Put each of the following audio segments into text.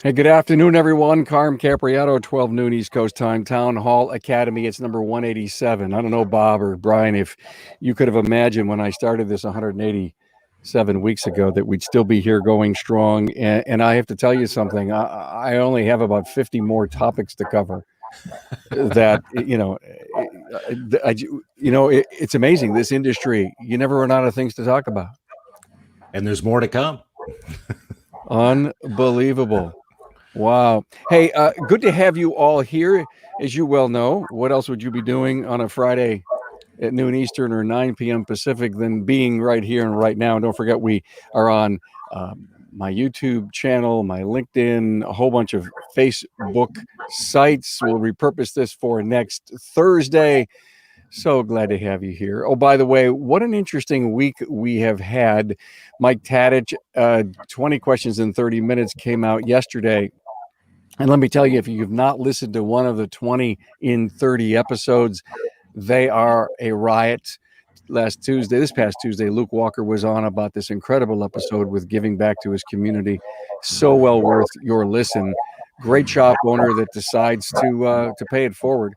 Hey, good afternoon, everyone. Carm Capriato, 12 noon East Coast time, Town Hall Academy. It's number 187. I don't know, Bob or Brian, if you could have imagined when I started this 187 weeks ago that we'd still be here going strong. And I have to tell you something. I only have about 50 more topics to cover. That it's amazing. This industry, you never run out of things to talk about. And there's more to come. Unbelievable. Wow. Hey, good to have you all here. As you well know, what else would you be doing on a Friday at noon Eastern or 9 p.m. Pacific than being right here and right now? And don't forget, we are on my YouTube channel, my LinkedIn, a whole bunch of Facebook sites. We'll repurpose this for next Thursday. So glad to have you here. Oh, by the way, what an interesting week we have had. Mike Tadich, 20 questions in 30 minutes came out yesterday. And let me tell you, if you've not listened to one of the 20 in 30 episodes, they are a riot. This past Tuesday, Luke Walker was on about this incredible episode with giving back to his community. So well worth your listen. Great shop owner that decides to pay it forward.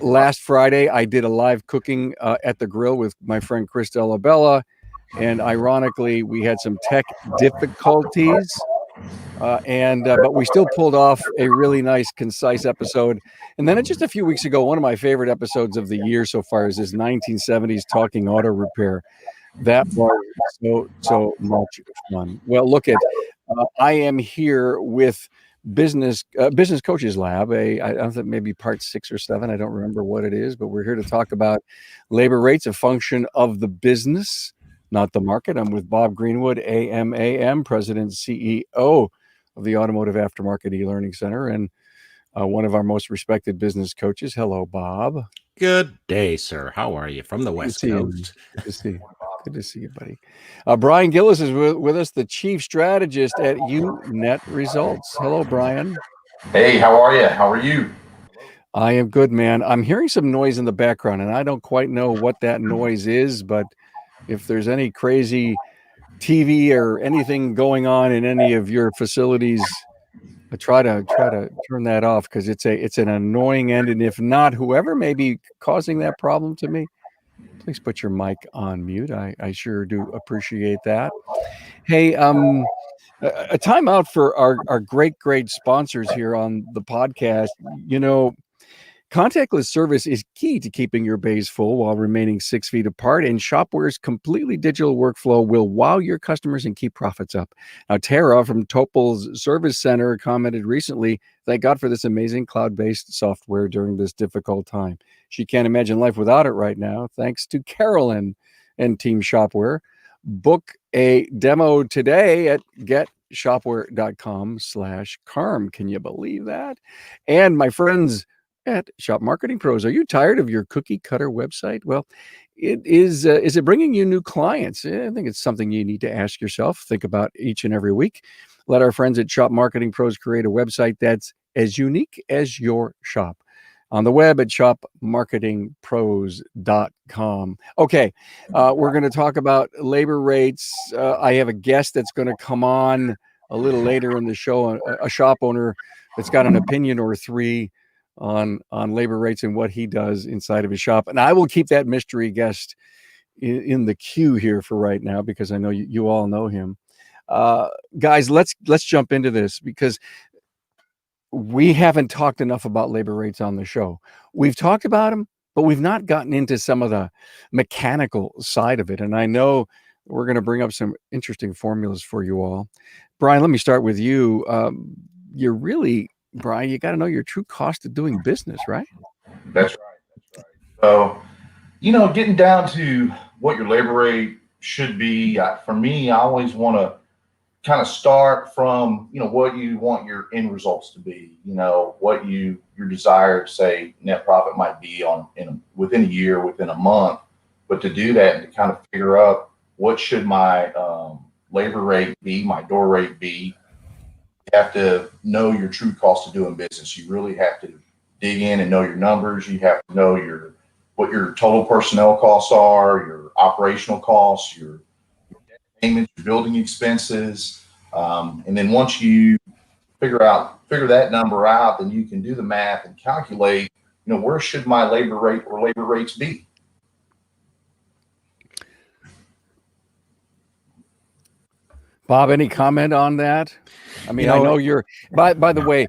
Last Friday, I did a live cooking at the grill with my friend Chris Delabella. And ironically, we had some tech difficulties. But we still pulled off a really nice, concise episode. And then just a few weeks ago, one of my favorite episodes of the year so far is this 1970s talking auto repair. That was so much fun. Well, look at, I am here with Business Coaches Lab. I don't think maybe part 6 or 7. I don't remember what it is, but we're here to talk about labor rates, a function of the business, not the market. I'm with Bob Greenwood, AMAM, President and CEO of the Automotive Aftermarket E-Learning Center, and one of our most respected business coaches. Hello, Bob. Good day, sir. How are you? From the West Coast. Good to see you. Good to see you, buddy. Brian Gillis is with us, the chief strategist at UNet Results. Hello, Brian. Hey, how are you? How are you? I am good, man. I'm hearing some noise in the background, and I don't quite know what that noise is, but if there's any crazy TV or anything going on in any of your facilities, try to turn that off, because it's an annoying end. And if not, whoever may be causing that problem to me, please put your mic on mute. I sure do appreciate that. Hey, a timeout for our great sponsors here on the podcast. Contactless service is key to keeping your bays full while remaining 6 feet apart, and Shopware's completely digital workflow will wow your customers and keep profits up. Now, Tara from Topol's Service Center commented recently, "Thank God for this amazing cloud-based software during this difficult time. She can't imagine life without it right now. Thanks to Carolyn and Team Shopware. Book a demo today at getshopware.com/carm. Can you believe that? And my friends at Shop Marketing Pros, are you tired of your cookie cutter website? Well, it is it bringing you new clients? I think it's something you need to ask yourself, think about each and every week. Let our friends at Shop Marketing Pros create a website that's as unique as your shop. On the web at shopmarketingpros.com. Okay, we're going to talk about labor rates. I have a guest that's going to come on a little later in the show, a shop owner that's got an opinion or three on labor rates and what he does inside of his shop. And I will keep that mystery guest in the queue here for right now, because I know you all know him. Guys, let's jump into this, because we haven't talked enough about labor rates on the show. We've talked about them, but we've not gotten into some of the mechanical side of it. And I know we're going to bring up some interesting formulas for you all. Brian, let me start with you. Brian, you got to know your true cost of doing business, right? That's right. So, getting down to what your labor rate should be, for me, I always want to kind of start from, what you want your end results to be, what your desired, say, net profit might be within a year, within a month. But to do that and to kind of figure out what should my labor rate be, my door rate be, you have to know your true cost of doing business. You really have to dig in and know your numbers. You have to know what your total personnel costs are, your operational costs, your payments, your building expenses. And then once you figure that number out, then you can do the math and calculate, where should my labor rate or labor rates be? Bob, any comment on that? I mean, I know you're, by the way,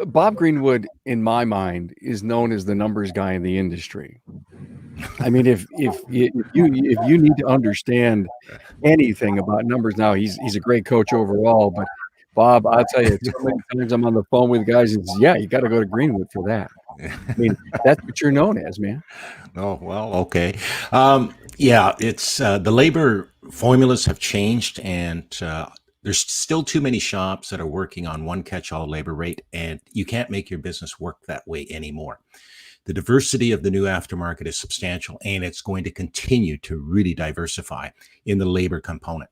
Bob Greenwood, in my mind, is known as the numbers guy in the industry. I mean, if you need to understand anything about numbers now, he's a great coach overall. But Bob, I'll tell you, so many times I'm on the phone with guys, and you got to go to Greenwood for that. I mean, that's what you're known as, man. Oh, well, okay. It's the labor formulas have changed, and there's still too many shops that are working on one catch-all labor rate, and you can't make your business work that way anymore. The diversity of the new aftermarket is substantial, and it's going to continue to really diversify in the labor component.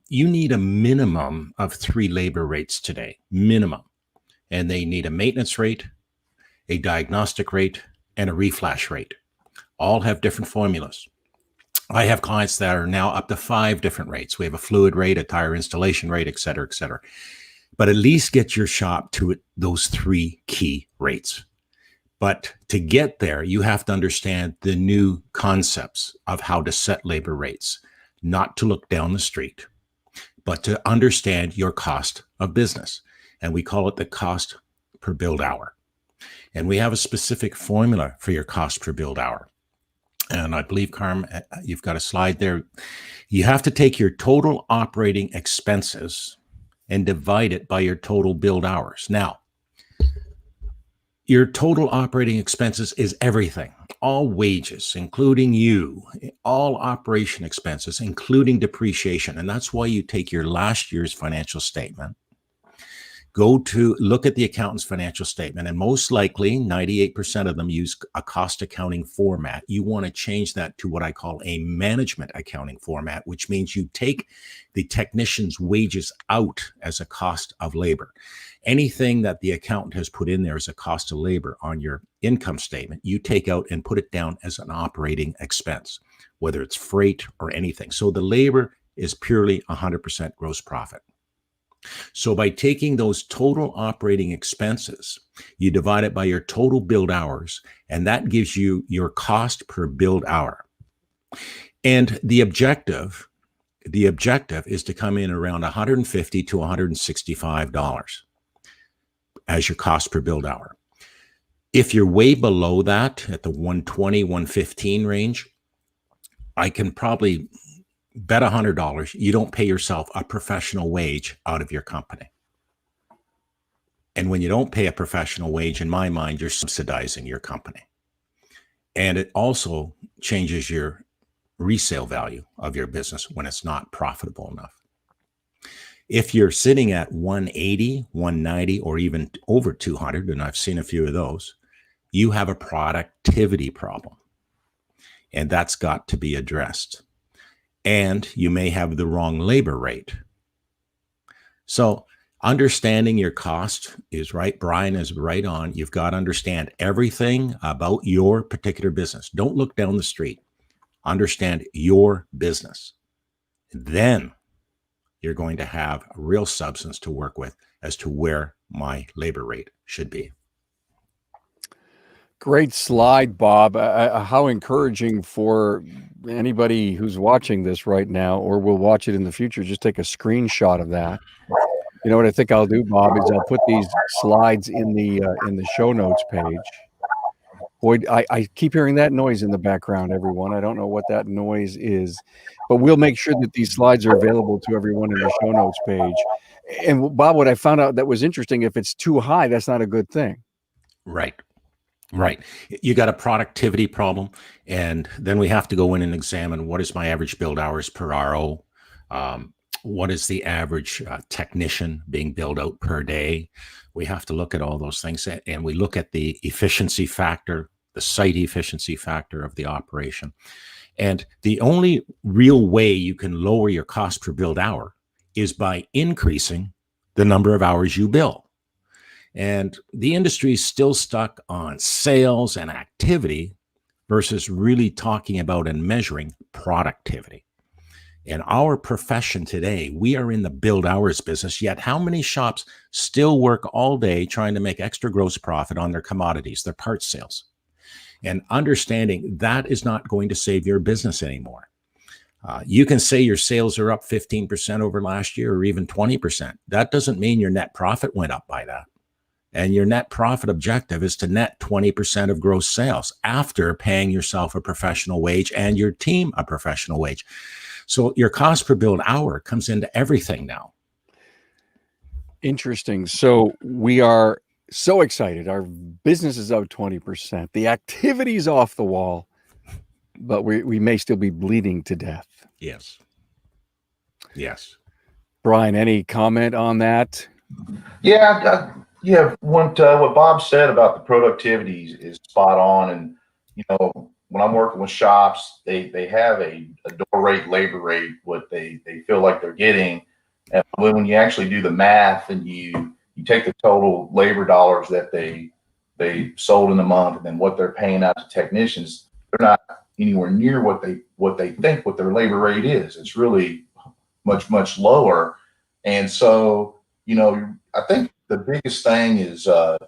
You need a minimum of 3 labor rates today, minimum. And they need a maintenance rate, a diagnostic rate, and a reflash rate. All have different formulas. I have clients that are now up to 5 different rates. We have a fluid rate, a tire installation rate, et cetera, et cetera. But at least get your shop to those 3 key rates. But to get there, you have to understand the new concepts of how to set labor rates, not to look down the street, but to understand your cost of business. And we call it the cost per billed hour. And we have a specific formula for your cost per billed hour. And I believe, Carm, you've got a slide there. You have to take your total operating expenses and divide it by your total billed hours. Now, your total operating expenses is everything, all wages, including all operation expenses, including depreciation. And that's why you take your last year's financial statement, go to look at the accountant's financial statement, and most likely 98% of them use a cost accounting format. You want to change that to what I call a management accounting format, which means you take the technician's wages out as a cost of labor. Anything that the accountant has put in there as a cost of labor on your income statement, you take out and put it down as an operating expense, whether it's freight or anything. So the labor is purely 100% gross profit. So by taking those total operating expenses, you divide it by your total billed hours, and that gives you your cost per billed hour. And the objective is to come in around $150 to $165 as your cost per billed hour. If you're way below that at the 120, 115 range, I can probably bet $100 you don't pay yourself a professional wage out of your company. And when you don't pay a professional wage, in my mind, you're subsidizing your company. And it also changes your resale value of your business when it's not profitable enough. If you're sitting at 180, 190, or even over 200, and I've seen a few of those, you have a productivity problem. And that's got to be addressed. And you may have the wrong labor rate. So understanding your cost is right. Brian is right on. You've got to understand everything about your particular business. Don't look down the street. Understand your business. Then you're going to have a real substance to work with as to where my labor rate should be. Great slide, Bob. How encouraging for anybody who's watching this right now or will watch it in the future. Just take a screenshot of that. You know what I think I'll do, Bob, is I'll put these slides in the show notes page. Boy, I keep hearing that noise in the background, everyone. I don't know what that noise is, but we'll make sure that these slides are available to everyone in the show notes page. And Bob, what I found out that was interesting, if it's too high, that's not a good thing. Right. You got a productivity problem, and then we have to go in and examine what is my average billed hours per RO. What is the average technician being billed out per day? We have to look at all those things, and we look at the efficiency factor, the site efficiency factor of the operation. And the only real way you can lower your cost per billed hour is by increasing the number of hours you bill. And the industry is still stuck on sales and activity versus really talking about and measuring productivity. In our profession today, we are in the build hours business, yet how many shops still work all day trying to make extra gross profit on their commodities, their parts sales? And understanding that is not going to save your business anymore. You can say your sales are up 15% over last year or even 20%. That doesn't mean your net profit went up by that. And your net profit objective is to net 20% of gross sales after paying yourself a professional wage and your team a professional wage. So your cost per build hour comes into everything now. Interesting. So we are so excited. Our business is up 20%. The activity's off the wall, but we may still be bleeding to death. Yes. Yes. Brian, any comment on that? Yeah, what Bob said about the productivity is spot on. And, when I'm working with shops, they have a door rate, labor rate, what they feel like they're getting. And when you actually do the math and you take the total labor dollars that they sold in the month and then what they're paying out to technicians, they're not anywhere near what they think what their labor rate is. It's really much, much lower. And so, I think the biggest thing is, like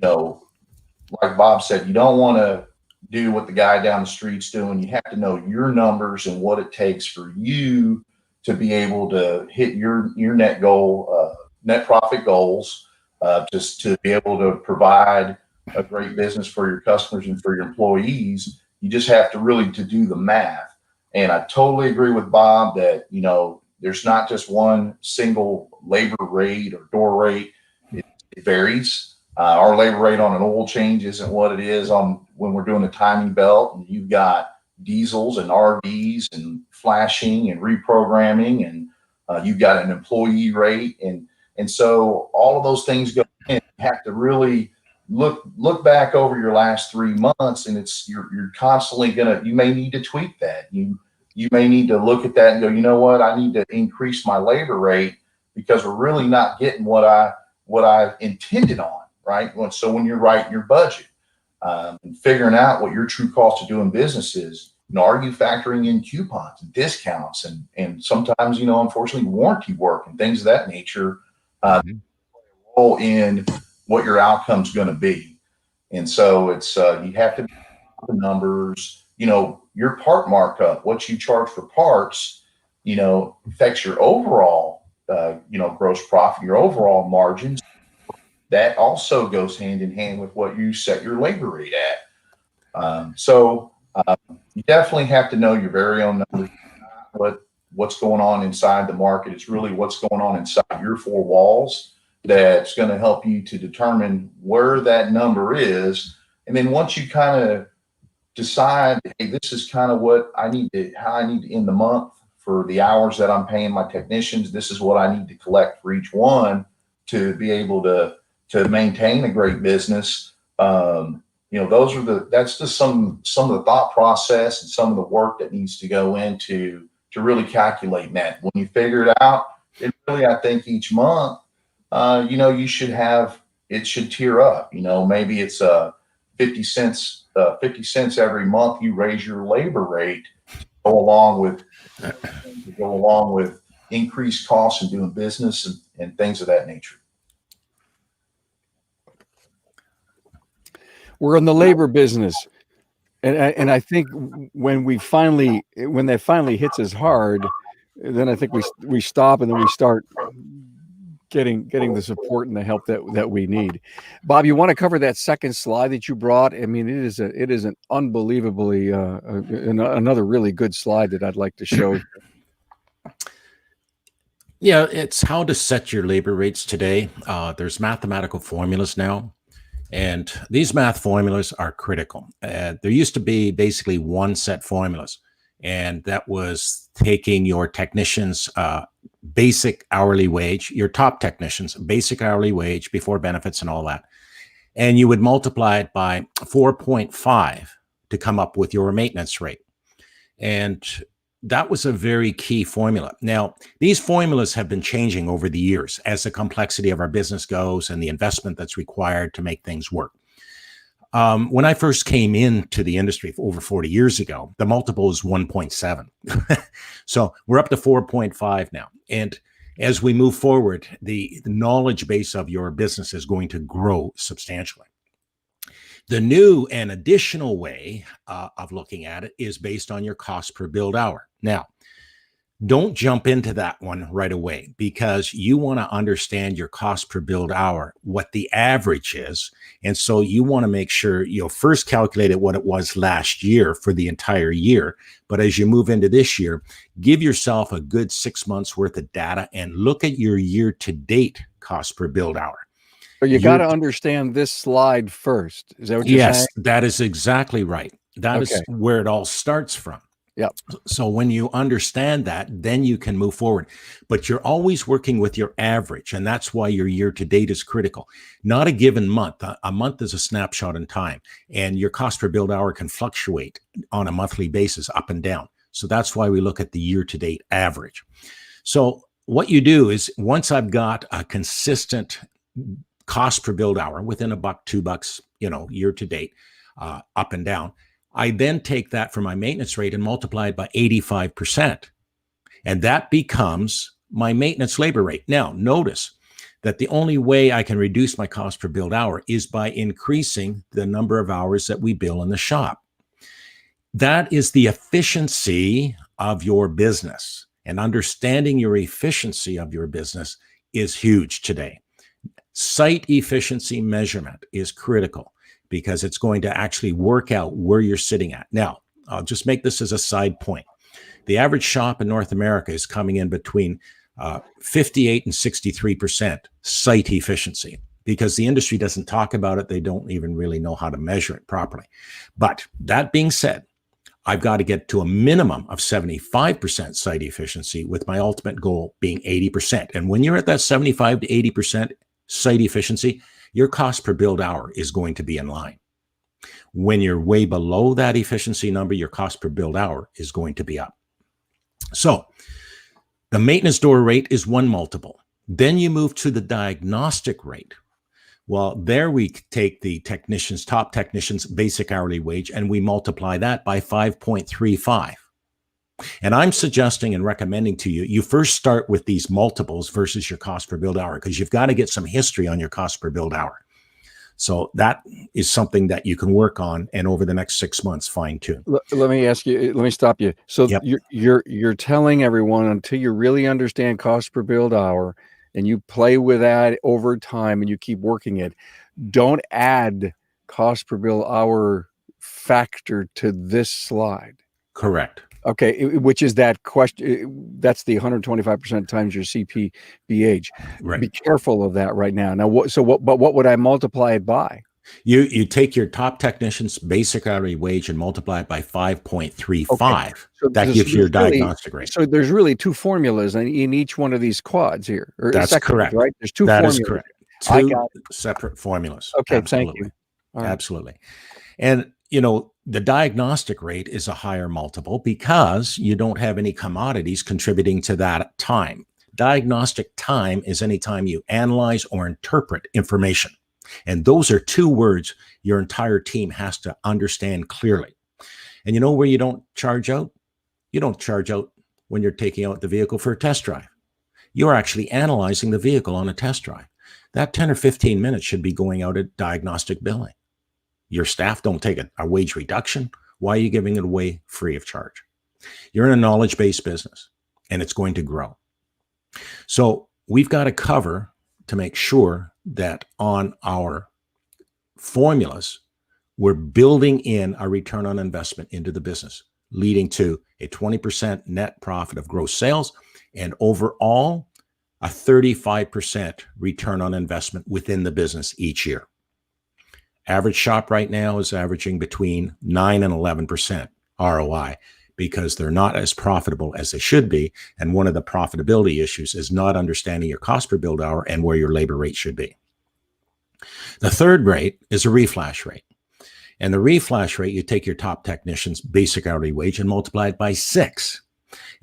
Bob said, you don't want to do what the guy down the street's doing. You have to know your numbers and what it takes for you to be able to hit your net profit goals, just to be able to provide a great business for your customers and for your employees. You just have to really to do the math. And I totally agree with Bob that, there's not just one single labor rate or door rate. It varies. Our labor rate on an oil change isn't what it is on when we're doing a timing belt, and you've got diesels and RVs and flashing and reprogramming, and you've got an employee rate, and so all of those things go in. You have to really look back over your last 3 months, and you're constantly you may need to tweak that. You may need to look at that and go, you know what, I need to increase my labor rate because we're really not getting what I intended on, right? So when you're writing your budget and figuring out what your true cost of doing business is, are you factoring in coupons and discounts and sometimes, unfortunately warranty work and things of that nature role in what your outcome's going to be. And so it's you have to the numbers, your part markup, what you charge for parts, affects your overall, gross profit, your overall margins. That also goes hand in hand with what you set your labor rate at. So you definitely have to know your very own numbers, what's going on inside the market. It's really what's going on inside your four walls that's going to help you to determine where that number is. And then once you kind of decide, hey, this is kind of what I need to, how I need to end the month for the hours that I'm paying my technicians. This is what I need to collect for each one to be able to maintain a great business. That's just some of the thought process and some of the work that needs to go into to really calculate that. When you figure it out, I think each month, you should have, it should tier up. Maybe it's 50 cents every month you raise your labor rate to go along with increased costs in doing business and things of that nature. We're in the labor business, and I think when that finally hits us hard, then I think we stop and then we start getting the support and the help that we need. Bob, you want to cover that second slide that you brought? I mean, it is an unbelievably another really good slide that I'd like to show. Yeah, it's how to set your labor rates today. There's mathematical formulas now. And these math formulas are critical. There used to be basically one set formulas, and that was taking your technicians' basic hourly wage, your top technicians' basic hourly wage before benefits and all that, and you would multiply it by 4.5 to come up with your maintenance rate. And that was a very key formula. Now, these formulas have been changing over the years as the complexity of our business goes and the investment that's required to make things work. When I first came into the industry over 40 years ago, the multiple was 1.7. So we're up to 4.5 now. And as we move forward, the knowledge base of your business is going to grow substantially. The new and additional way of looking at it is based on your cost per build hour. Now, don't jump into that one right away, because you want to understand your cost per build hour, what the average is. And so you want to make sure you'll first calculate it what it was last year for the entire year. But as you move into this year, give yourself a good 6 months worth of data and look at your year to date cost per build hour. So you got to understand this slide first. Is that what you're saying? Yes, that is exactly right. That is where it all starts from. Yep. So when you understand that, then you can move forward. But you're always working with your average, and that's why your year to date is critical. Not a given month. A month is a snapshot in time, and your cost per build hour can fluctuate on a monthly basis up and down. So that's why we look at the year to date average. So what you do is, once I've got a consistent cost per build hour within $1, $2, year to date, up and down, I then take that for my maintenance rate and multiply it by 85%. And that becomes my maintenance labor rate. Now, notice that the only way I can reduce my cost per build hour is by increasing the number of hours that we bill in the shop. That is the efficiency of your business. And understanding your efficiency of your business is huge today. Site efficiency measurement is critical, because it's going to actually work out where you're sitting at. Now, I'll just make this as a side point. The average shop in North America is coming in between 58 and 63% site efficiency, because the industry doesn't talk about it. They don't even really know how to measure it properly. But that being said, I've got to get to a minimum of 75% site efficiency, with my ultimate goal being 80%. And when you're at that 75 to 80% site efficiency, your cost per build hour is going to be in line. When you're way below that efficiency number, your cost per build hour is going to be up. So the maintenance door rate is one multiple. Then you move to the diagnostic rate. Well, there we take the top technicians' basic hourly wage, and we multiply that by 5.35. And I'm suggesting and recommending to you, you first start with these multiples versus your cost per build hour, because you've got to get some history on your cost per build hour. So that is something that you can work on, and over the next 6 months, fine tune. Let me stop you. So you're telling everyone, until you really understand cost per build hour and you play with that over time and you keep working it, don't add cost per build hour factor to this slide. Correct. Okay, which is that question. That's the 125% times your CPBH. Right. Be careful of that right now. Now, what would I multiply it by? You take your top technician's basic hourly wage and multiply it by 5.35. Okay. So that gives you your diagnostic rate. So there's really two formulas in each one of these quads here. That's correct. Right? There's two formulas. That is correct. Two separate formulas. Okay, absolutely. Thank you. Right. Absolutely. And the diagnostic rate is a higher multiple because you don't have any commodities contributing to that time. Diagnostic time is any time you analyze or interpret information. And those are two words your entire team has to understand clearly. And you know where you don't charge out? You don't charge out when you're taking out the vehicle for a test drive. You're actually analyzing the vehicle on a test drive. That 10 or 15 minutes should be going out at diagnostic billing. Your staff don't take a wage reduction. Why are you giving it away free of charge? You're in a knowledge-based business, and it's going to grow. So we've got to cover to make sure that on our formulas, we're building in a return on investment into the business, leading to a 20% net profit of gross sales, and overall a 35% return on investment within the business each year. Average shop right now is averaging between 9 and 11% ROI, because they're not as profitable as they should be. And one of the profitability issues is not understanding your cost per build hour and where your labor rate should be. The third rate is a reflash rate. And the reflash rate, you take your top technician's basic hourly wage and multiply it by 6.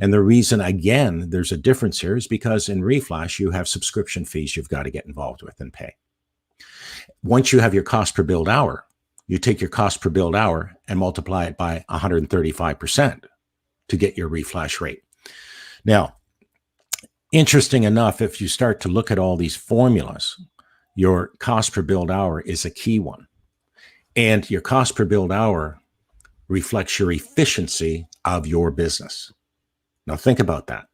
And the reason, again, there's a difference here is because in reflash, you have subscription fees you've got to get involved with and pay. Once you have your cost per build hour, you take your cost per build hour and multiply it by 135% to get your reflash rate. Now, interesting enough, if you start to look at all these formulas, your cost per build hour is a key one. And your cost per build hour reflects your efficiency of your business. Now, think about that.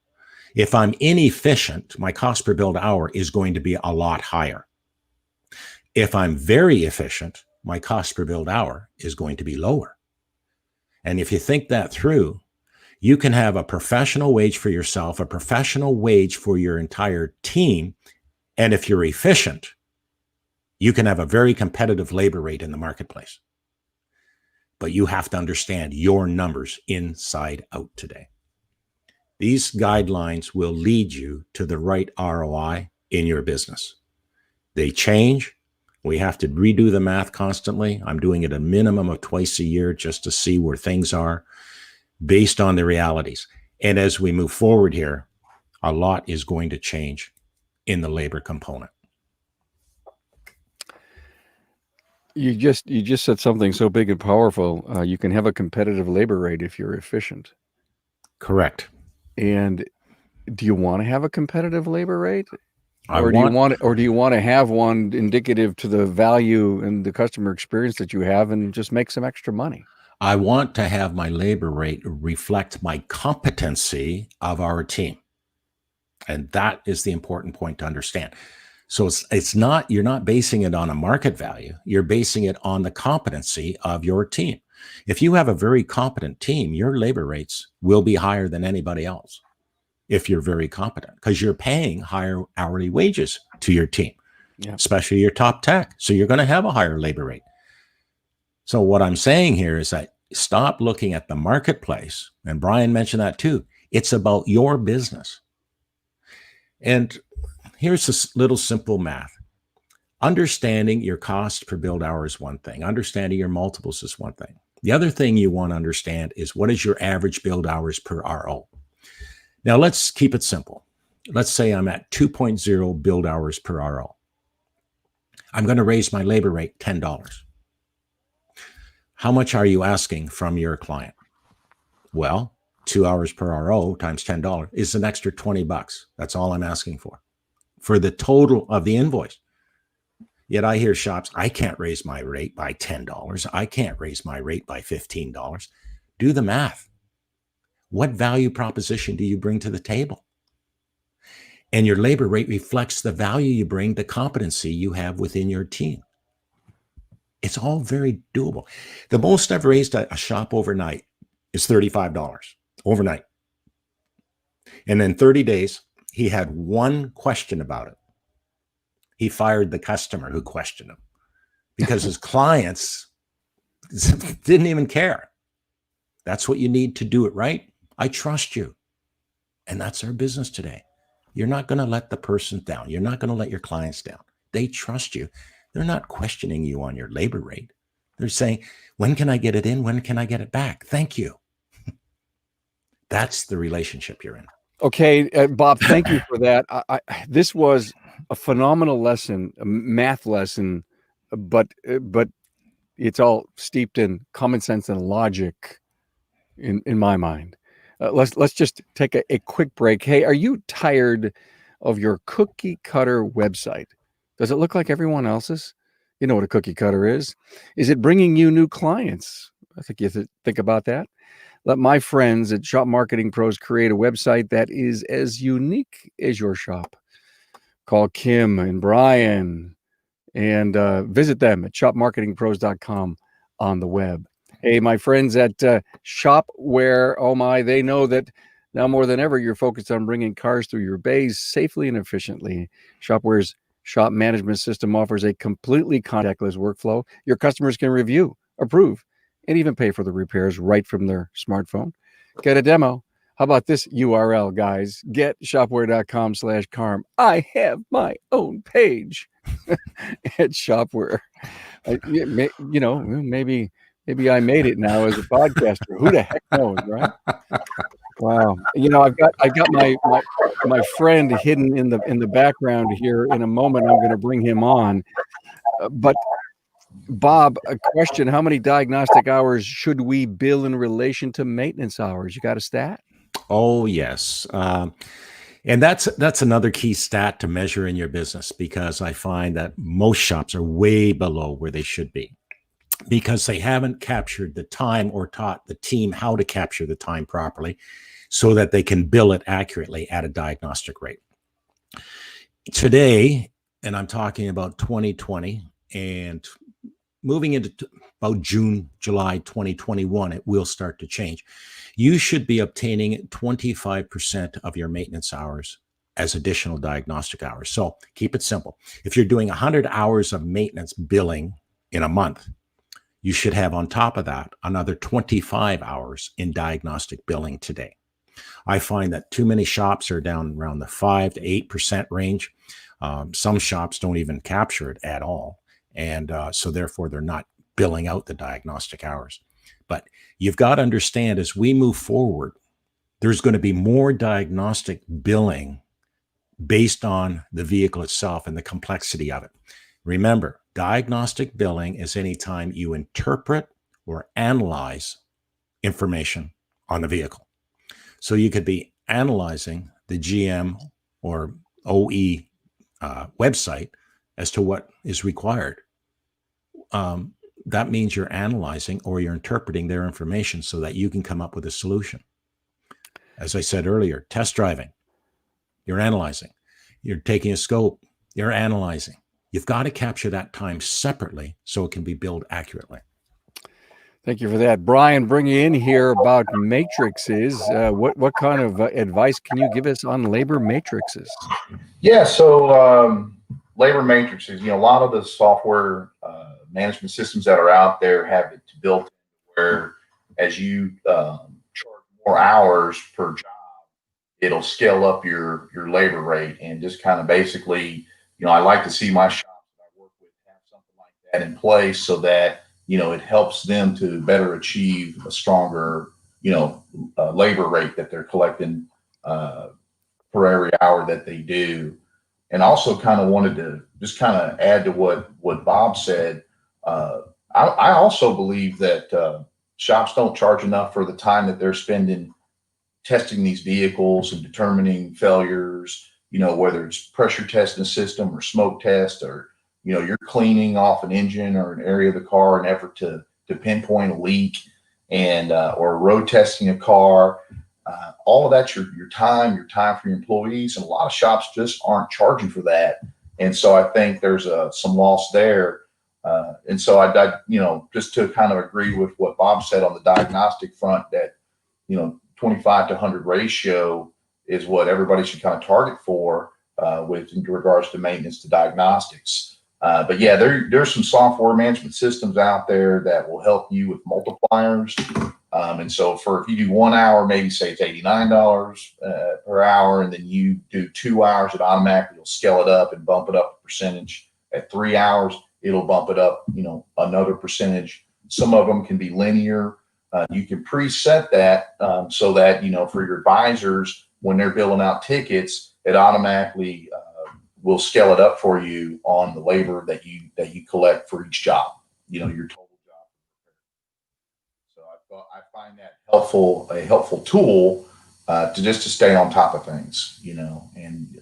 If I'm inefficient, my cost per build hour is going to be a lot higher. If I'm very efficient, my cost per build hour is going to be lower. And if you think that through, you can have a professional wage for yourself, a professional wage for your entire team. And if you're efficient, you can have a very competitive labor rate in the marketplace. But you have to understand your numbers inside out today. These guidelines will lead you to the right ROI in your business. They change. We have to redo the math constantly. I'm doing it a minimum of twice a year just to see where things are based on the realities. And as we move forward here, a lot is going to change in the labor component. You just said something so big and powerful. You can have a competitive labor rate if you're efficient. Correct. And do you want to have a competitive labor rate? Or do you want to have one indicative to the value and the customer experience that you have and just make some extra money? I want to have my labor rate reflect my competency of our team. And that is the important point to understand. So it's not, you're not basing it on a market value. You're basing it on the competency of your team. If you have a very competent team, your labor rates will be higher than anybody else if you're very competent, because you're paying higher hourly wages to your team, especially your top tech. So you're going to have a higher labor rate. So what I'm saying here is that stop looking at the marketplace. And Brian mentioned that too. It's about your business. And here's this little simple math. Understanding your cost per build hour is one thing. Understanding your multiples is one thing. The other thing you want to understand is what is your average build hours per RO. Now let's keep it simple. Let's say I'm at 2.0 build hours per RO. I'm going to raise my labor rate $10. How much are you asking from your client? Well, 2 hours per RO times $10 is an extra $20. That's all I'm asking for the total of the invoice. Yet I hear shops, I can't raise my rate by $10. I can't raise my rate by $15. Do the math. What value proposition do you bring to the table? And your labor rate reflects the value you bring, the competency you have within your team. It's all very doable. The most I've raised a shop overnight is $35 overnight. And in 30 days, he had one question about it. He fired the customer who questioned him because his clients didn't even care. That's what you need to do it right. I trust you. And that's our business today. You're not going to let the person down. You're not going to let your clients down. They trust you. They're not questioning you on your labor rate. They're saying, when can I get it in? When can I get it back? Thank you. That's the relationship you're in. Okay, Bob, thank you for that. This was a phenomenal lesson, a math lesson, but it's all steeped in common sense and logic in my mind. Let's just take a quick break. Hey, are you tired of your cookie cutter website? Does it look like everyone else's? You know what a cookie cutter is. Is it bringing you new clients? I think you have to think about that. Let my friends at Shop Marketing Pros create a website that is as unique as your shop. Call Kim and Brian and visit them at shopmarketingpros.com on the web. Hey, my friends at Shopware, oh my, they know that now more than ever, you're focused on bringing cars through your bays safely and efficiently. Shopware's shop management system offers a completely contactless workflow. Your customers can review, approve, and even pay for the repairs right from their smartphone. Get a demo. How about this URL, guys? Get shopware.com/Carm. I have my own page at Shopware. Maybe I made it now as a podcaster. Who the heck knows, right? Wow. I've got my friend hidden in the background here. In a moment, I'm going to bring him on. But Bob, a question: how many diagnostic hours should we bill in relation to maintenance hours? You got a stat? Oh, yes. And that's another key stat to measure in your business, because I find that most shops are way below where they should be because they haven't captured the time or taught the team how to capture the time properly so that they can bill it accurately at a diagnostic rate. Today, and I'm talking about 2020 and moving into about June, July 2021, it will start to change. You should be obtaining 25% of your maintenance hours as additional diagnostic hours. So keep it simple. If you're doing 100 hours of maintenance billing in a month, you should have on top of that another 25 hours in diagnostic billing today. I find that too many shops are down around the 5 to 8% range. Some shops don't even capture it at all. And so therefore, they're not billing out the diagnostic hours. But you've got to understand, as we move forward, there's going to be more diagnostic billing based on the vehicle itself and the complexity of it. Remember, diagnostic billing is anytime you interpret or analyze information on the vehicle. So you could be analyzing the GM or OE website as to what is required. That means you're analyzing or you're interpreting their information so that you can come up with a solution. As I said earlier, test driving, you're analyzing. You're taking a scope, you're analyzing. You've got to capture that time separately so it can be billed accurately. Thank you for that. Brian, bring you in here about matrices. What kind of advice can you give us on labor matrices? Yeah, so labor matrices, a lot of the software management systems that are out there have it built where as you charge more hours per job, it'll scale up your labor rate and just kind of basically, I like to see my shops that I work with have something like that in place so that, it helps them to better achieve a stronger, labor rate that they're collecting for every hour that they do. And also kind of wanted to just kind of add to what Bob said. I also believe that shops don't charge enough for the time that they're spending testing these vehicles and determining failures, whether it's pressure testing a system or smoke test or, you're cleaning off an engine or an area of the car in an effort to pinpoint a leak and or road testing a car. All of that's your time for your employees. And a lot of shops just aren't charging for that. And so I think there's some loss there. And so I just to kind of agree with what Bob said on the diagnostic front that, 25 to 100 ratio is what everybody should kind of target for with in regards to maintenance to diagnostics. But yeah, there's some software management systems out there that will help you with multipliers. And so if you do 1 hour, maybe say it's $89 per hour, and then you do 2 hours, it automatically will scale it up and bump it up a percentage. At 3 hours, it'll bump it up, another percentage. Some of them can be linear. You can preset that so that, for your advisors, when they're billing out tickets, it automatically will scale it up for you on the labor that you collect for each job, your total job. So I find that a helpful tool to stay on top of things, and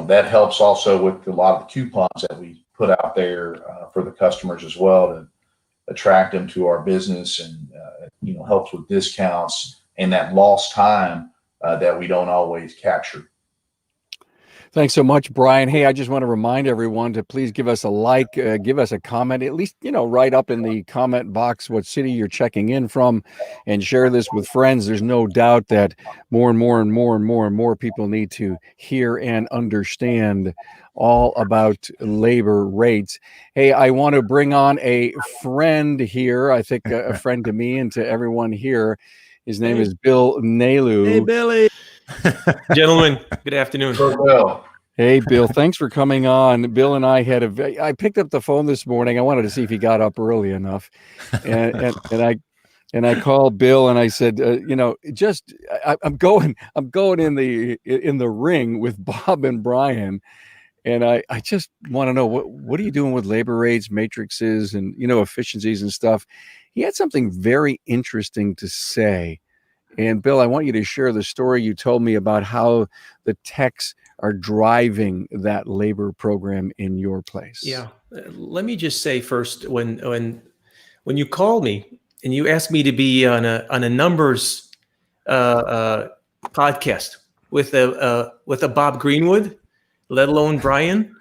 that helps also with a lot of the coupons that we put out there for the customers as well to attract them to our business and helps with discounts and that lost time that we don't always capture. Thanks so much, Brian. Hey, I just want to remind everyone to please give us a like, give us a comment, at least, write up in the comment box what city you're checking in from and share this with friends. There's no doubt that more and more people need to hear and understand all about labor rates. Hey, I want to bring on a friend here. I think a friend to me and to everyone here. His name is Bill Nalu. Hey, Billy. Gentlemen, good afternoon. Hey, Bill, thanks for coming on. Bill and I I picked up the phone this morning. I wanted to see if he got up early enough. And I called Bill and I said, I'm going in the ring with Bob and Brian. And I just want to know what are you doing with labor rates, matrices, and efficiencies and stuff. He had something very interesting to say. And Bill, I want you to share the story you told me about how the techs are driving that labor program in your place. Yeah. Let me just say first, when you called me and you asked me to be on a numbers podcast with a Bob Greenwood, let alone Brian,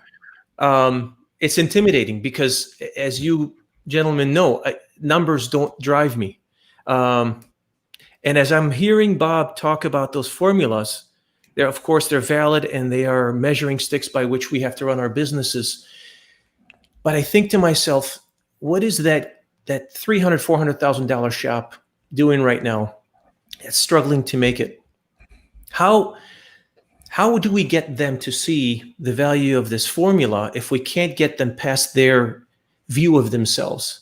it's intimidating because, as you gentlemen know, numbers don't drive me. And as I'm hearing Bob talk about those formulas, of course, they're valid and they are measuring sticks by which we have to run our businesses. But I think to myself, what is that $300,000, $400,000 shop doing right now? It's struggling to make it. How do we get them to see the value of this formula if we can't get them past their view of themselves,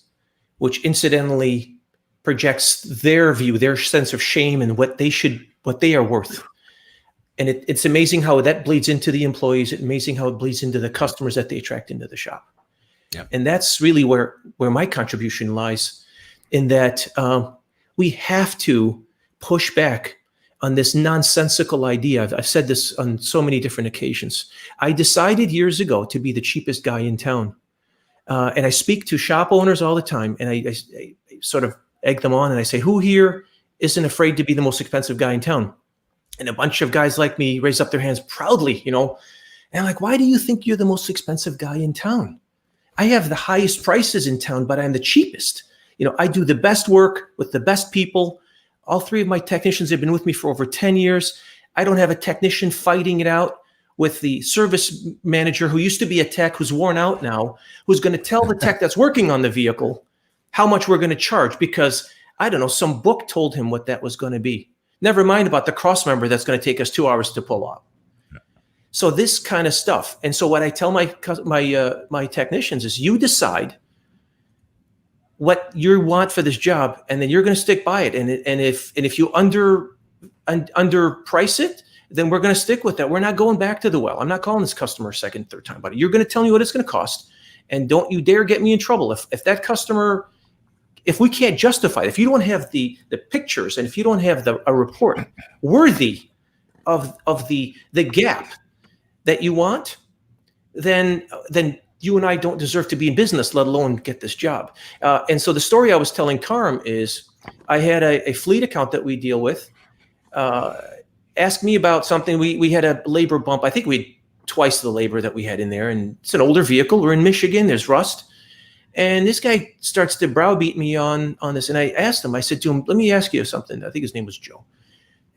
which incidentally projects their view, their sense of shame and what they are worth? And it's amazing how that bleeds into the employees. It's amazing how it bleeds into the customers that they attract into the shop. Yeah. And that's really where my contribution lies, in that we have to push back on this nonsensical idea. I've said this on so many different occasions. I decided years ago to be the cheapest guy in town. And I speak to shop owners all the time, and I sort of egg them on, and I say, who here isn't afraid to be the most expensive guy in town? And a bunch of guys like me raise up their hands proudly, And I'm like, why do you think you're the most expensive guy in town? I have the highest prices in town, but I'm the cheapest. I do the best work with the best people. All three of my technicians have been with me for over 10 years. I don't have a technician fighting it out with the service manager who used to be a tech, who's worn out now, who's going to tell the tech that's working on the vehicle how much we're going to charge because, I don't know, some book told him what that was going to be. Never mind about the cross member that's going to take us 2 hours to pull out. So this kind of stuff. And so what I tell my technicians is, you decide what you want for this job, and then you're going to stick by it. And if you underprice it, then we're going to stick with that. We're not going back to the well. I'm not calling this customer a second, third time, but you're going to tell me what it's going to cost. And don't you dare get me in trouble. If that customer, if we can't justify it, if you don't have the pictures, and if you don't have a report worthy of the gap that you want, then you and I don't deserve to be in business, let alone get this job. And so the story I was telling Carm is, I had a fleet account that we deal with ask me about something. We had a labor bump. I think we had twice the labor that we had in there, and it's an older vehicle. We're in Michigan. There's rust. And this guy starts to browbeat me on this. And I asked him, I said to him, let me ask you something. I think his name was Joe.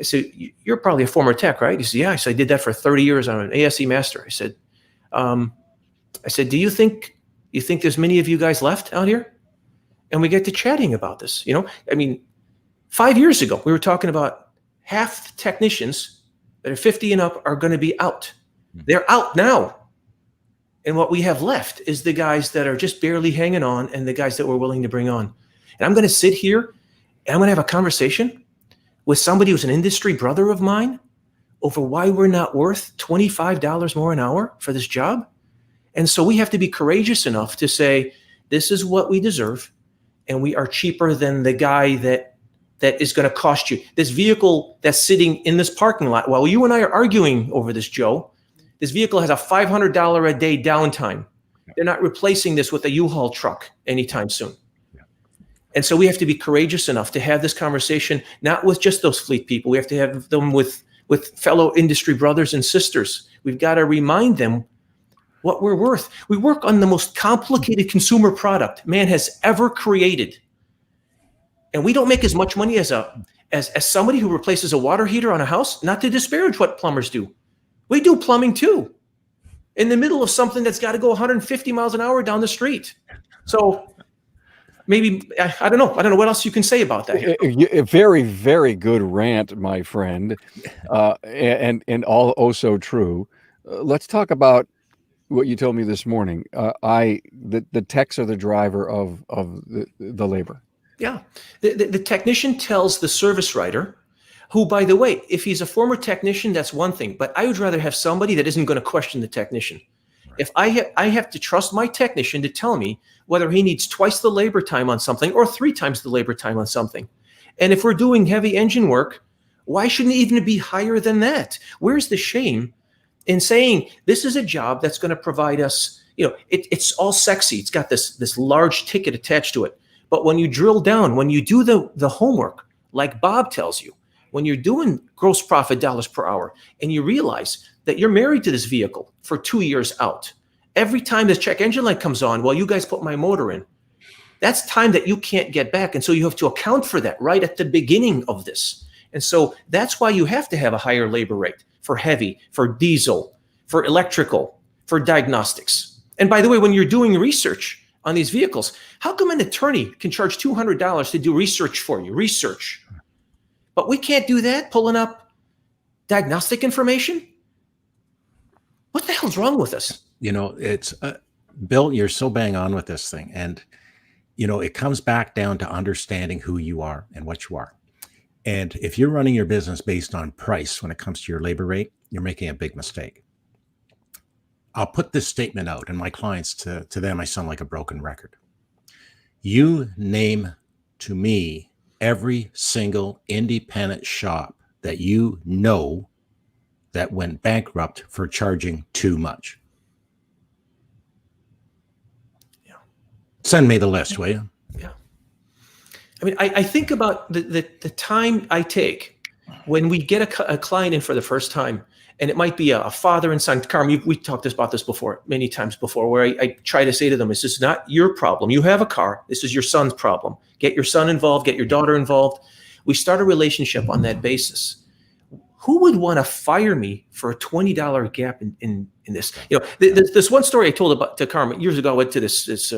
I said, you're probably a former tech, right? He said, yeah. I said, I did that for 30 years. I'm an ASE master. I said, do you think there's many of you guys left out here? And we get to chatting about this. 5 years ago, we were talking about half the technicians that are 50 and up are going to be out. They're out now. And what we have left is the guys that are just barely hanging on, and the guys that we're willing to bring on. And I'm going to sit here and I'm going to have a conversation with somebody who's an industry brother of mine over why we're not worth $25 more an hour for this job. And so we have to be courageous enough to say, this is what we deserve, and we are cheaper than the guy that is going to cost you. This vehicle that's sitting in this parking lot while you and I are arguing over this, Joe, this vehicle has a $500 a day downtime. They're not replacing this with a U-Haul truck anytime soon. And so we have to be courageous enough to have this conversation, not with just those fleet people. We have to have them with fellow industry brothers and sisters. We've got to remind them what we're worth. We work on the most complicated consumer product man has ever created. And we don't make as much money as somebody who replaces a water heater on a house, not to disparage what plumbers do. We do plumbing too, in the middle of something that's got to go 150 miles an hour down the street. So maybe, I don't know what else you can say about that. A very, very good rant, my friend, and all also true. Let's talk about what you told me this morning. The techs are the driver of the labor. Yeah. The technician tells the service writer, who, by the way, if he's a former technician, that's one thing. But I would rather have somebody that isn't going to question the technician. If I have to trust my technician to tell me whether he needs twice the labor time on something or 3 times the labor time on something. And if we're doing heavy engine work, why shouldn't it even be higher than that? Where's the shame in saying this is a job that's going to provide us, it's all sexy. It's got this large ticket attached to it. But when you drill down, when you do the homework, like Bob tells you, when you're doing gross profit dollars per hour and you realize that you're married to this vehicle for 2 years out, every time this check engine light comes on, well, you guys put my motor in. That's time that you can't get back. And so you have to account for that right at the beginning of this. And so that's why you have to have a higher labor rate for heavy, for diesel, for electrical, for diagnostics. And by the way, when you're doing research on these vehicles, how come an attorney can charge $200 to do research for you? Research. But we can't do that, pulling up diagnostic information? What the hell's wrong with us? It's Bill, you're so bang on with this thing. And, it comes back down to understanding who you are and what you are. And if you're running your business based on price when it comes to your labor rate, you're making a big mistake. I'll put this statement out, and my clients, to them, I sound like a broken record. You name to me every single independent shop that you know that went bankrupt for charging too much. Yeah. Send me the list, will you? Yeah. I mean, I think about the time I take when we get a client in for the first time, and it might be a father and son. Carmen, we talked about this before, many times before, where I try to say to them, this is not your problem. You have a car. This is your son's problem. Get your son involved, get your daughter involved. We start a relationship on that basis. Who would want to fire me for a $20 gap in this? This one story I told to Carmen years ago. I went to this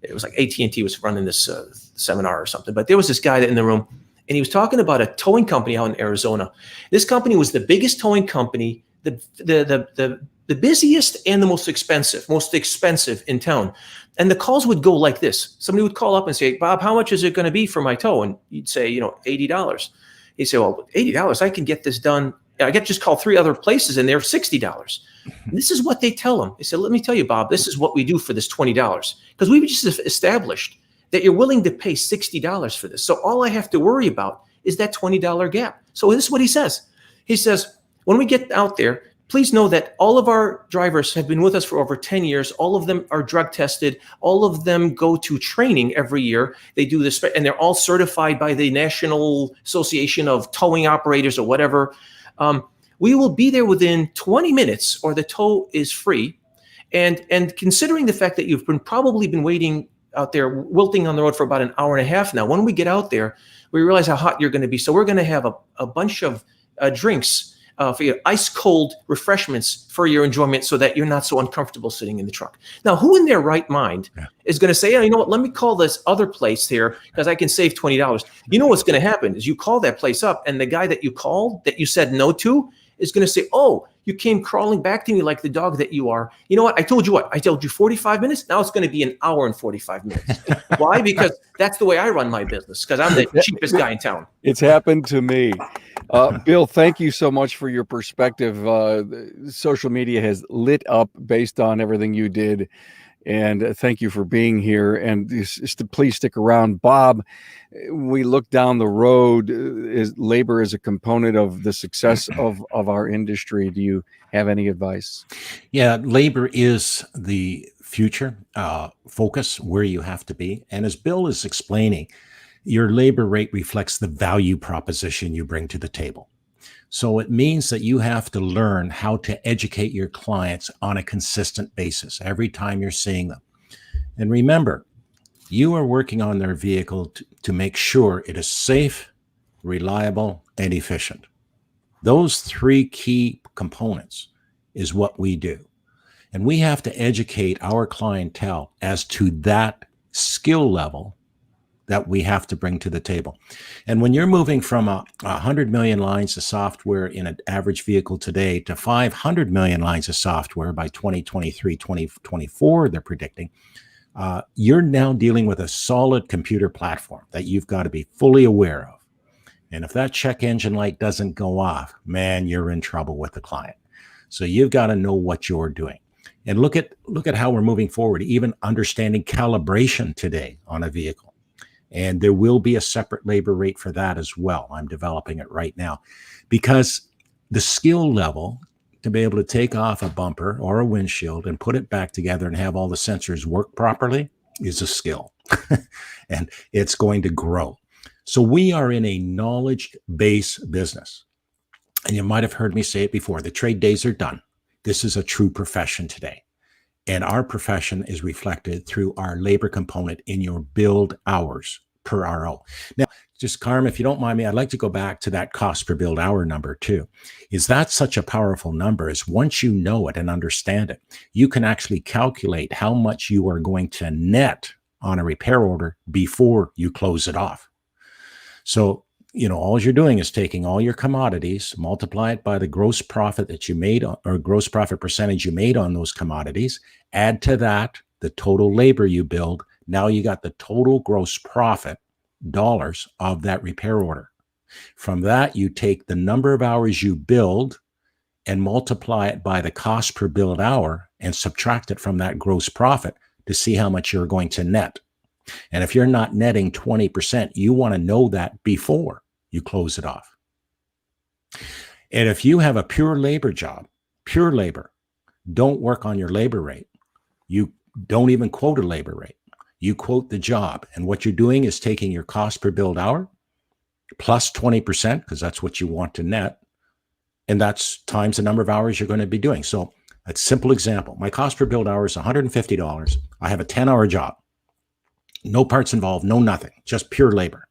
it was like AT&T was running this seminar or something, but there was this guy in the room, and he was talking about a towing company out in Arizona. This company was the biggest towing company, the busiest and the most expensive in town. And the calls would go like this. Somebody would call up and say, Bob, how much is it going to be for my tow? And you'd say, $80. He'd say, well, $80, I can get this done. I get just call 3 other places and they're $60. And this is what they tell him. They said, let me tell you, Bob, this is what we do for this $20. Because we've just established that you're willing to pay $60 for this. So all I have to worry about is that $20 gap. So this is what he says. He says, when we get out there, please know that all of our drivers have been with us for over 10 years. All of them are drug tested. All of them go to training every year. They do this, and they're all certified by the National Association of Towing Operators or whatever. We will be there within 20 minutes or the tow is free. And considering the fact that you've probably been waiting out there wilting on the road for about an hour and a half now, when we get out there, we realize how hot you're going to be. So we're going to have a bunch of drinks for your ice cold refreshments for your enjoyment so that you're not so uncomfortable sitting in the truck. Now, who in their right mind is going to say, you know what, let me call this other place here because I can save $20. You know what's going to happen is you call that place up and the guy that you called that you said no to is going to say, oh, you came crawling back to me like the dog that you are. You know what? I told you 45 minutes. Now it's going to be an hour and 45 minutes. Why? Because that's the way I run my business because I'm the cheapest guy in town. It's happened to me. Bill, thank you so much for your perspective. Social media has lit up based on everything you did. And thank you for being here. And please stick around. Bob, we look down the road. Labor is a component of the success of our industry. Do you have any advice? Yeah, labor is the future focus, where you have to be. And as Bill is explaining, your labor rate reflects the value proposition you bring to the table. So it means that you have to learn how to educate your clients on a consistent basis every time you're seeing them. And remember, you are working on their vehicle to make sure it is safe, reliable, and efficient. Those 3 key components is what we do. And we have to educate our clientele as to that skill level that we have to bring to the table. And when you're moving from 100 million lines of software in an average vehicle today to 500 million lines of software by 2023, 2024, they're predicting, you're now dealing with a solid computer platform that you've got to be fully aware of. And if that check engine light doesn't go off, man, you're in trouble with the client. So you've got to know what you're doing. And look at how we're moving forward, even understanding calibration today on a vehicle. And there will be a separate labor rate for that as well. I'm developing it right now because the skill level to be able to take off a bumper or a windshield and put it back together and have all the sensors work properly is a skill. And it's going to grow. So we are in a knowledge-based business. And you might have heard me say it before, the trade days are done. This is a true profession today. And our profession is reflected through our labor component in your build hours per RO. Now, just Carm, if you don't mind me, I'd like to go back to that cost per build hour number too. Is that such a powerful number? Is once you know it and understand it, you can actually calculate how much you are going to net on a repair order before you close it off. So, all you're doing is taking all your commodities, multiply it by the gross profit that you made or gross profit percentage you made on those commodities, add to that the total labor you build. Now you got the total gross profit dollars of that repair order. From that, you take the number of hours you build and multiply it by the cost per build hour and subtract it from that gross profit to see how much you're going to net. And if you're not netting 20%, you want to know that before you close it off. And if you have a pure labor job, pure labor, don't work on your labor rate. You don't even quote a labor rate. You quote the job. And what you're doing is taking your cost per build hour plus 20%, because that's what you want to net. And that's times the number of hours you're going to be doing. So a simple example, my cost per build hour is $150. I have a 10-hour job. No parts involved, no nothing, just pure labor.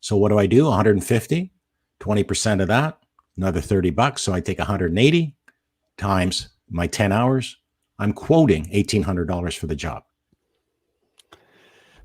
So what do? 150, 20% of that, another $30. So I take 180 times my 10 hours. I'm quoting $1,800 for the job.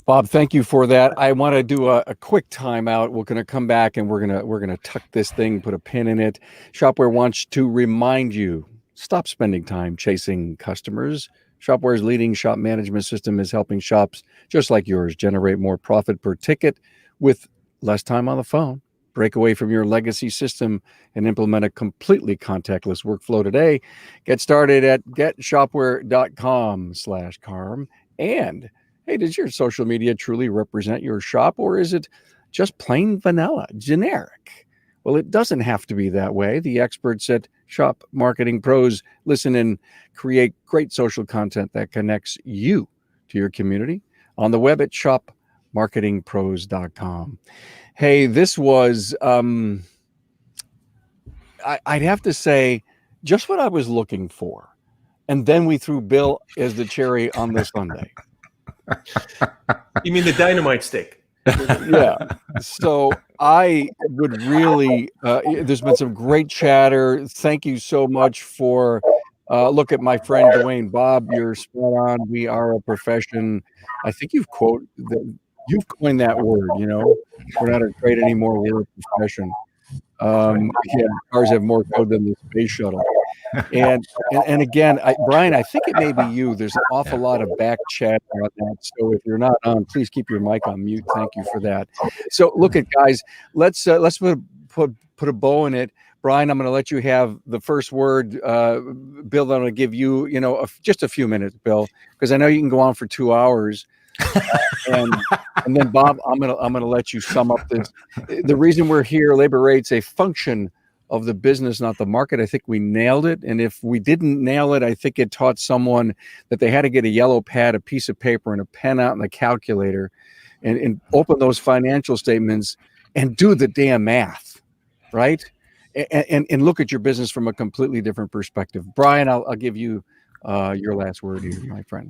Bob, thank you for that. I want to do a quick timeout. We're going to come back and we're going to tuck this thing, put a pin in it. Shopware wants to remind you, stop spending time chasing customers. Shopware's leading shop management system is helping shops just like yours generate more profit per ticket with less time on the phone. Break away from your legacy system and implement a completely contactless workflow today. Get started at getshopware.com/Carm. And hey, does your social media truly represent your shop, or is it just plain vanilla, generic? Well, it doesn't have to be that way. The experts at Shop Marketing Pros listen and create great social content that connects you to your community on the web at shopmarketingpros.com. Hey, this was, I'd have to say, just what I was looking for. And then we threw Bill as the cherry on the sundae. You mean the dynamite stick? Yeah. So I would really, there's been some great chatter. Thank you so much for, look at my friend Dwayne. Bob, you're spot on. We are a profession. I think you've coined that word, we're not a trade anymore. We're a profession. Cars have more code than the space shuttle. And again, Brian, I think it may be you. There's an awful lot of back chat on that. So if you're not on, please keep your mic on mute. Thank you for that. So look at guys, let's put a bow in it. Brian, I'm going to let you have the first word. Bill, I'm going to give you, just a few minutes, Bill, because I know you can go on for 2 hours. and then Bob, I'm gonna let you sum up this. The reason we're here, labor rate's a function of the business, not the market. I think we nailed it. And if we didn't nail it, I think it taught someone that they had to get a yellow pad, a piece of paper, and a pen out, and a calculator, and open those financial statements and do the damn math, right? And look at your business from a completely different perspective. Brian, I'll give you your last word here, my friend.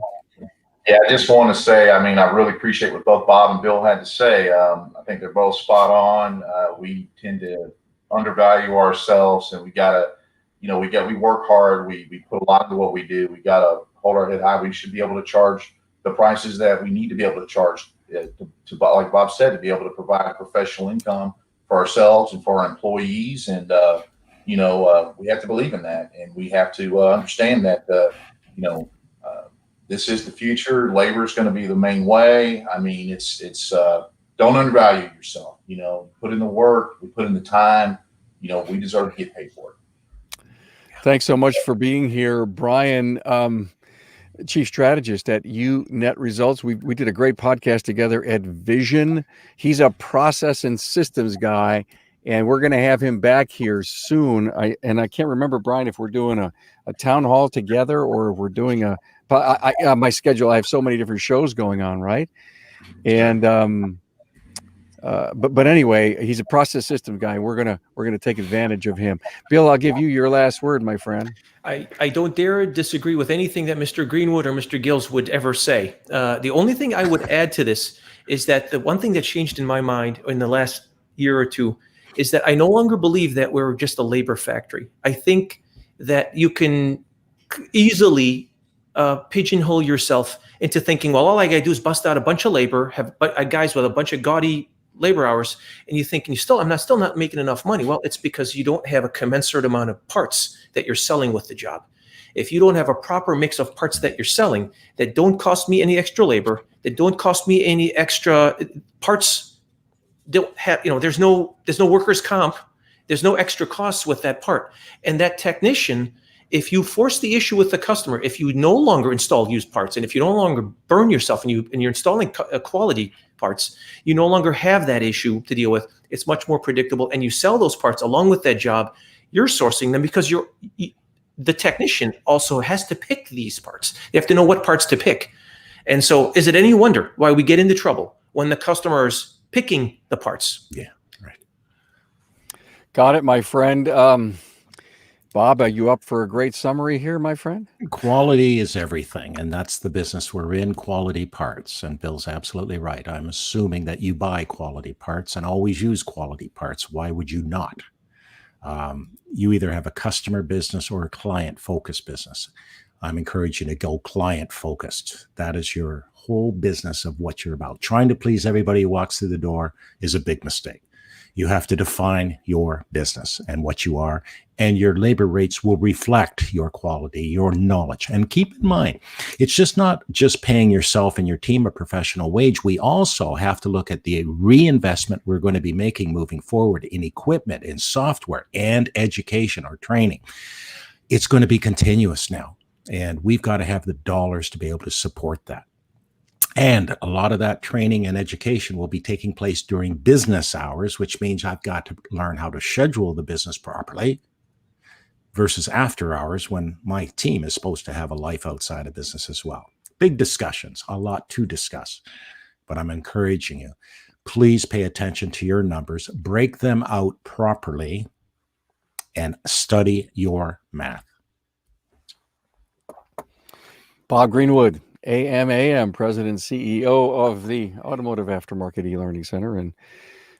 Yeah, I just want to say, I really appreciate what both Bob and Bill had to say. I think they're both spot on. We tend to undervalue ourselves, and we work hard. We put a lot into what we do. We got to hold our head high. We should be able to charge the prices that we need to be able to charge to like Bob said, to be able to provide a professional income for ourselves and for our employees. And, we have to believe in that, and we have to understand that, this is the future. Labor is going to be the main way. It's don't undervalue yourself. Put in the work. We put in the time. We deserve to get paid for it. Thanks so much for being here, Brian. chief strategist at UNet Results. We did a great podcast together at Vision. He's a process and systems guy, and we're going to have him back here soon. I can't remember, Brian, if we're doing a town hall together or if we're doing my schedule. I have so many different shows going on, right? And but anyway, he's a process system guy. We're gonna take advantage of him. Bill, I'll give you your last word, my friend. I don't dare disagree with anything that Mr. Greenwood or Mr. Gills would ever say. The only thing I would add to this is that the one thing that changed in my mind in the last year or two is that I no longer believe that we're just a labor factory. I think that you can easily pigeonhole yourself into thinking, well, all I got to do is bust out a bunch of labor, have guys with a bunch of gaudy labor hours, and you think, I'm still not making enough money. Well, it's because you don't have a commensurate amount of parts that you're selling with the job. If you don't have a proper mix of parts that you're selling that don't cost me any extra labor, that don't cost me any extra parts, don't have, there's no workers' comp, there's no extra costs with that part. And that technician, if you force the issue with the customer, if you no longer install used parts, and if you no longer burn yourself and you're installing quality parts, you no longer have that issue to deal with. It's much more predictable, and you sell those parts along with that job. You're sourcing them because the technician also has to pick these parts. They have to know what parts to pick. And so is it any wonder why we get into trouble when the customer is picking the parts? Yeah, right. Got it, my friend. Bob, are you up for a great summary here, my friend? Quality is everything, and that's the business we're in, quality parts. And Bill's absolutely right. I'm assuming that you buy quality parts and always use quality parts. Why would you not? You either have a customer business or a client-focused business. I'm encouraging you to go client-focused. That is your whole business of what you're about. Trying to please everybody who walks through the door is a big mistake. You have to define your business and what you are, and your labor rates will reflect your quality, your knowledge. And keep in mind, it's just not just paying yourself and your team a professional wage. We also have to look at the reinvestment we're going to be making moving forward in equipment, in software, and education or training. It's going to be continuous now, and we've got to have the dollars to be able to support that. And a lot of that training and education will be taking place during business hours, which means I've got to learn how to schedule the business properly versus after hours when my team is supposed to have a life outside of business as well. Big discussions, a lot to discuss, but I'm encouraging you. Please pay attention to your numbers, break them out properly, and study your math. Bob Greenwood, AM, President, CEO of the Automotive Aftermarket E-Learning Center and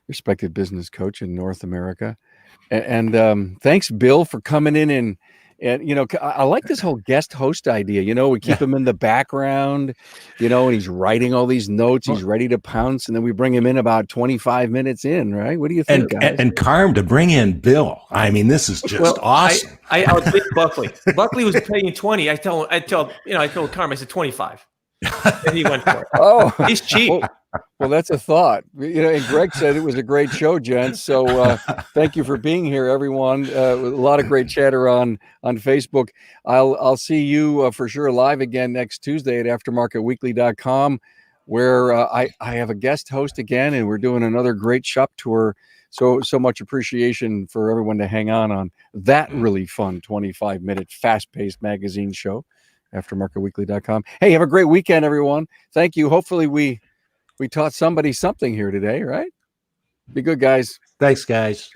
respected business coach in North America. And thanks, Bill, for coming in and I like this whole guest host idea. We keep him in the background, and he's writing all these notes. He's ready to pounce, and then we bring him in about 25 minutes in, right? What do you think, guys? And Carm, to bring in Bill. I mean, this is just awesome. I outbid Buckley. Buckley was paying 20. I told Carm, I said 25. And he went for it. Oh, he's cheap. Well, that's a thought. And Greg said it was a great show, gents. So thank you for being here, everyone. With a lot of great chatter on Facebook. I'll see you for sure live again next Tuesday at aftermarketweekly.com, where I have a guest host again, and we're doing another great shop tour. So much appreciation for everyone to hang on that really fun 25-minute fast-paced magazine show, aftermarketweekly.com. Hey, have a great weekend, everyone. Thank you. Hopefully we taught somebody something here today, right? Be good, guys. Thanks, guys.